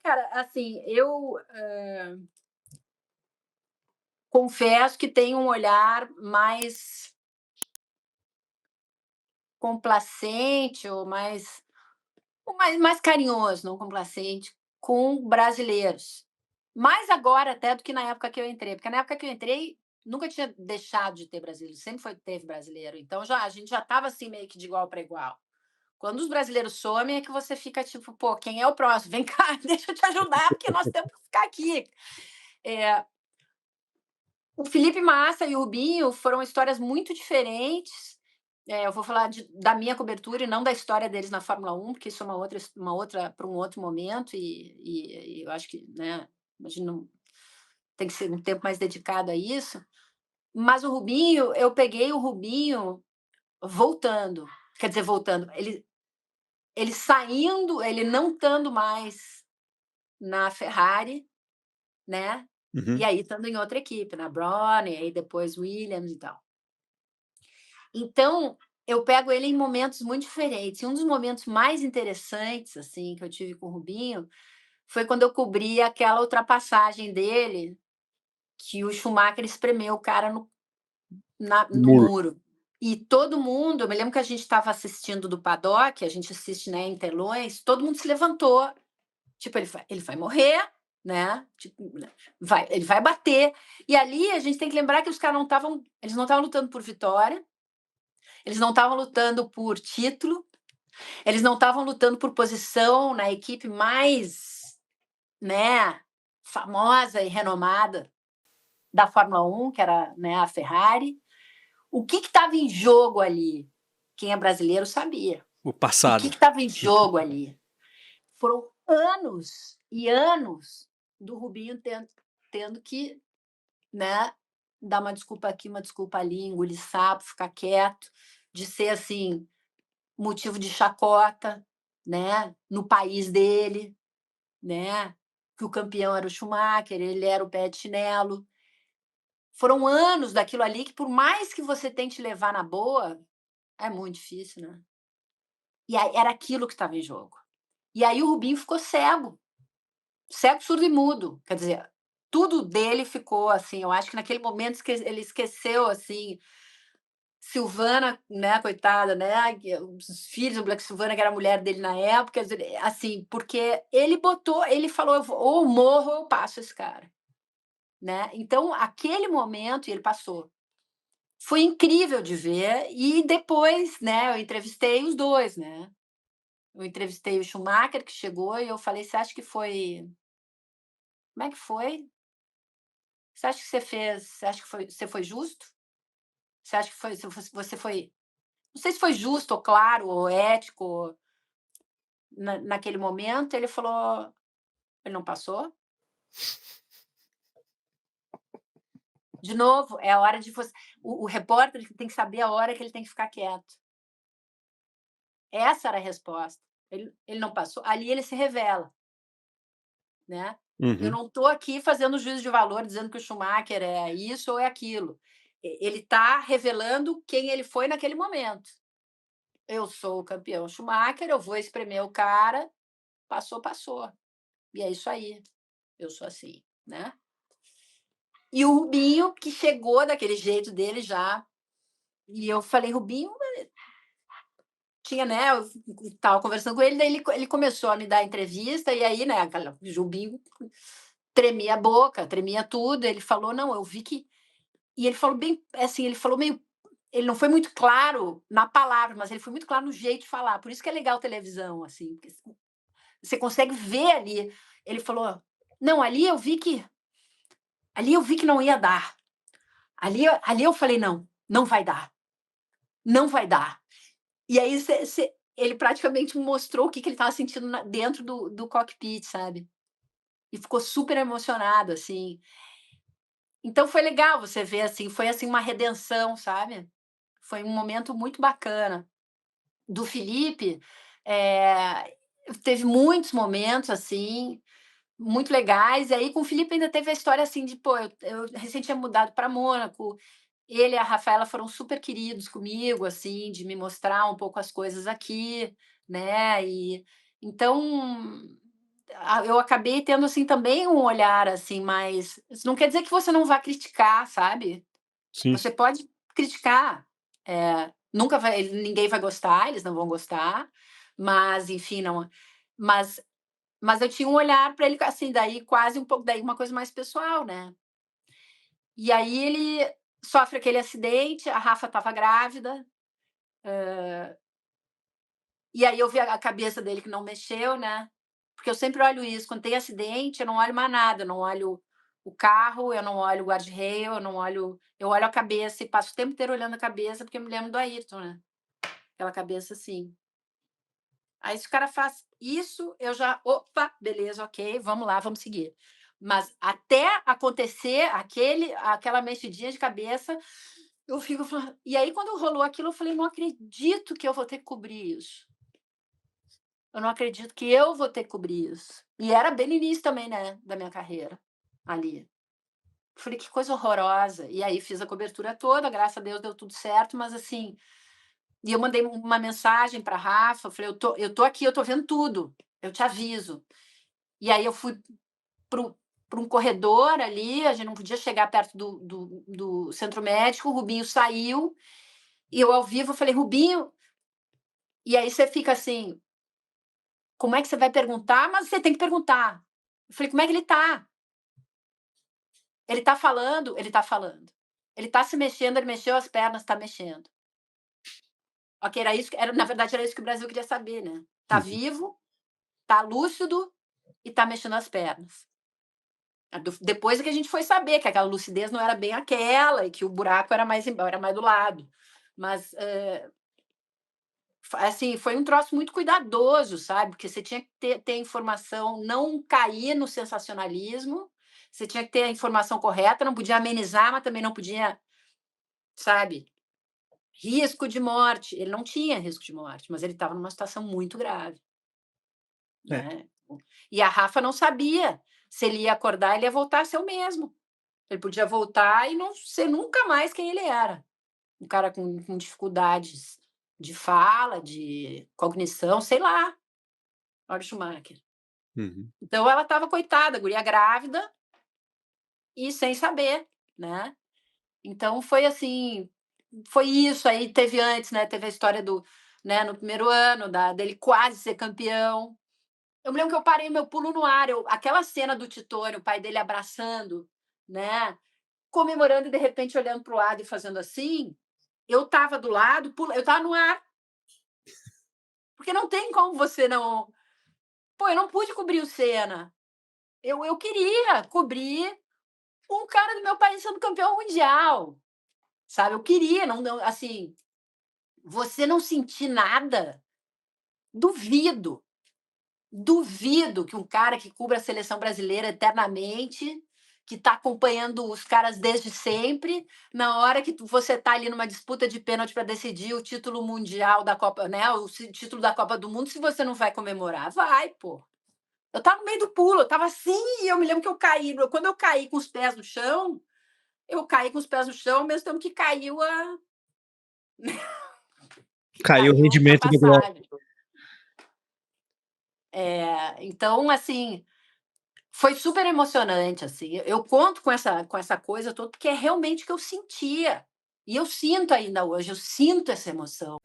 Cara, assim, eu, confesso que tenho um olhar mais complacente ou mais carinhoso, não complacente, com brasileiros. Mais agora até do que na época que eu entrei, porque na época que eu entrei, nunca tinha deixado de ter brasileiro, sempre teve brasileiro, então a gente já estava, assim, meio que de igual para igual. Quando os brasileiros somem é que você fica tipo: "Pô, quem é o próximo? Vem cá, deixa eu te ajudar, porque nós temos que ficar aqui". Eh, o Felipe Massa e o Rubinho foram histórias muito diferentes. Eu vou falar da minha cobertura e não da história deles na Fórmula 1, porque isso é uma outra para um outro momento, e eu acho que, né, imagino, tem que ser um tempo mais dedicado a isso. Mas o Rubinho, eu peguei o Rubinho voltando, quer dizer, voltando, ele saindo, ele não estando mais na Ferrari, né, e Uhum. aí estando em outra equipe, na Brown, e aí depois Williams e tal. Então, eu pego ele em momentos muito diferentes. E um dos momentos mais interessantes, assim, que eu tive com o Rubinho, foi quando eu cobri aquela ultrapassagem dele, que o Schumacher espremeu o cara no Muro. muro. E todo mundo, eu me lembro que a gente estava assistindo do paddock, a gente assiste, né, em telões, todo mundo se levantou, tipo, ele vai morrer, né? Tipo, né, ele vai bater. E ali a gente tem que lembrar que os caras não estavam lutando por vitória, eles não estavam lutando por título, eles não estavam lutando por posição na equipe mais, né, famosa e renomada da Fórmula 1, que era, né, a Ferrari. O que estava em jogo ali? Quem é brasileiro sabia. O O que passado. estava em jogo ali? Foram anos e anos do Rubinho tendo que, né, dar uma desculpa aqui, uma desculpa ali, engolir sapo, ficar quieto, de ser assim, motivo de chacota, né, no país dele, né, que o campeão era o Schumacher, ele era o pé de chinelo. Foram anos daquilo ali que, por mais que você tente levar na boa, é muito difícil, né. E aí era aquilo que estava em jogo. E aí o Rubinho ficou cego, cego, surdo e mudo, quer dizer, tudo dele ficou assim, eu acho que naquele momento ele esqueceu, assim, Silvana, né, coitada, né, que os filhos, o Black Silvana, que era a mulher dele na época, quer dizer, assim, porque ele falou: "Eu vou ou morro ou eu passo esse cara", né. Então aquele momento e ele passou. Foi incrível de ver e depois, né, eu entrevistei os 2, né. Eu entrevistei o Schumacher, que chegou, e eu falei: "Você acha que foi como é que foi? Você acha que você foi justo? Você acha que foi você foi, não sei se foi justo ou claro ou ético naquele momento". Ele falou: "Ele não passou? De novo, é a hora de você, o repórter tem que saber a hora que ele tem que ficar quieto". Essa era a resposta. Ele não passou, ali ele se revela, né. Eu Uhum. não estou aqui fazendo juízo de valor, dizendo que o Schumacher é isso ou é aquilo. Ele está revelando quem ele foi naquele momento. Eu sou o campeão Schumacher, eu vou espremer o cara, passou, passou. E é isso aí, eu sou assim, né. E o Rubinho, que chegou daquele jeito dele já, e eu falei: "Rubinho", tinha, né, eu estava conversando com ele, daí ele começou a me dar entrevista, e aí, né, aquela Rubinho tremia a boca, tremia tudo, ele falou: "Não, eu vi que", e ele falou bem assim, ele falou meio, ele não foi muito claro na palavra, mas ele foi muito claro no jeito de falar, por isso que é legal televisão, assim, porque você consegue ver ali. Ele falou: "Não, ali eu vi que não ia dar. Ali eu falei: 'Não, não vai dar, não vai dar'". E aí ele praticamente mostrou o que ele estava sentindo dentro do cockpit, sabe. E ficou super emocionado, assim. Então foi legal você ver, assim, foi assim uma redenção, sabe. Foi um momento muito bacana. Do Felipe, teve muitos momentos, assim, muito legais. E aí com o Felipe ainda teve a história, assim, de, pô, eu recém tinha mudado para Mônaco, ele e a Rafaela foram super queridos comigo, assim, de me mostrar um pouco as coisas aqui, né, e então eu acabei tendo, assim, também um olhar, assim, mais isso não quer dizer que você não vá criticar, sabe. Sim, sim. Você pode criticar, nunca vai ninguém vai gostar, eles não vão gostar, mas enfim, não mas mas eu tinha um olhar para ele, assim, daí quase um pouco daí uma coisa mais pessoal, né. E aí ele sofre aquele acidente, a Rafa estava grávida, e aí eu vi a cabeça dele que não mexeu, né, porque eu sempre olho isso, quando tem acidente eu não olho mais nada, eu não olho o carro, eu não olho o guarda-reio, eu olho a cabeça e passo o tempo inteiro olhando a cabeça, porque eu me lembro do Ayrton, né, aquela cabeça assim. Aí se o cara faz isso, eu já: "Opa, beleza, ok, vamos lá, vamos seguir". Mas até acontecer aquela mexidinha de cabeça, eu fico falando e aí quando rolou aquilo eu falei: "Não acredito que eu vou ter que cobrir isso. Eu não acredito que eu vou ter que cobrir isso". E era bem no início também, né, da minha carreira, ali. Falei: "Que coisa horrorosa". E aí fiz a cobertura toda, graças a Deus deu tudo certo, mas assim, e eu mandei uma mensagem para Rafa, falei: "Eu tô aqui, eu tô vendo tudo, eu te aviso". E aí eu fui para um corredor ali, a gente não podia chegar perto do centro médico, o Rubinho saiu, e eu ao vivo falei: "Rubinho", e aí você fica assim: "Como é que você vai perguntar?" Mas você tem que perguntar. Eu falei: "Como é que ele tá?" "Ele tá falando?" "Ele tá falando." "Ele tá se mexendo?" "Ele mexeu as pernas, tá mexendo." Ok, na verdade era isso que o Brasil queria saber, né. Tá Uhum. vivo, tá lúcido e tá mexendo as pernas. Depois é que a gente foi saber que aquela lucidez não era bem aquela e que o buraco era mais do lado. Mas, assim, foi um troço muito cuidadoso, sabe, porque você tinha que ter informação, não cair no sensacionalismo, você tinha que ter a informação correta, não podia amenizar, mas também não podia, sabe, risco de morte. Ele não tinha risco de morte, mas ele estava numa situação muito grave, É. né. E a Rafa não sabia se ele ia acordar, ele ia voltar a ser o mesmo. Ele podia voltar e não ser nunca mais quem ele era. Um cara com dificuldades de fala, de cognição, sei lá. Olha o Schumacher. Uhum. Então ela estava coitada, a guria grávida e sem saber, né. Então foi assim, foi isso, aí teve antes, né, teve a história do né, no primeiro ano dele quase ser campeão. Eu me lembro que eu parei meu pulo no ar, aquela cena do Titone, o pai dele abraçando, né, comemorando e de repente olhando para o lado e fazendo assim, eu estava do lado, eu estava no ar, porque não tem como você não pô, eu não pude cobrir o Senna, eu queria cobrir um cara do meu país sendo campeão mundial, sabe, eu queria, não assim, você não sentir nada, duvido. Duvido que um cara que cubra a seleção brasileira eternamente, que está acompanhando os caras desde sempre, na hora que você está ali numa disputa de pênalti para decidir o título mundial da Copa, né, o título da Copa do Mundo, se você não vai comemorar. Vai, pô. Eu estava no meio do pulo, eu estava assim, e eu me lembro que eu caí. Quando eu caí com os pés no chão, eu caí com os pés no chão, ao mesmo tempo que caiu que Caiu o caiu a rendimento do Glória. ultrapassagem. Então, assim, foi super emocionante, assim, eu conto com essa coisa toda, porque é realmente o que eu sentia, e eu sinto ainda hoje, eu sinto essa emoção.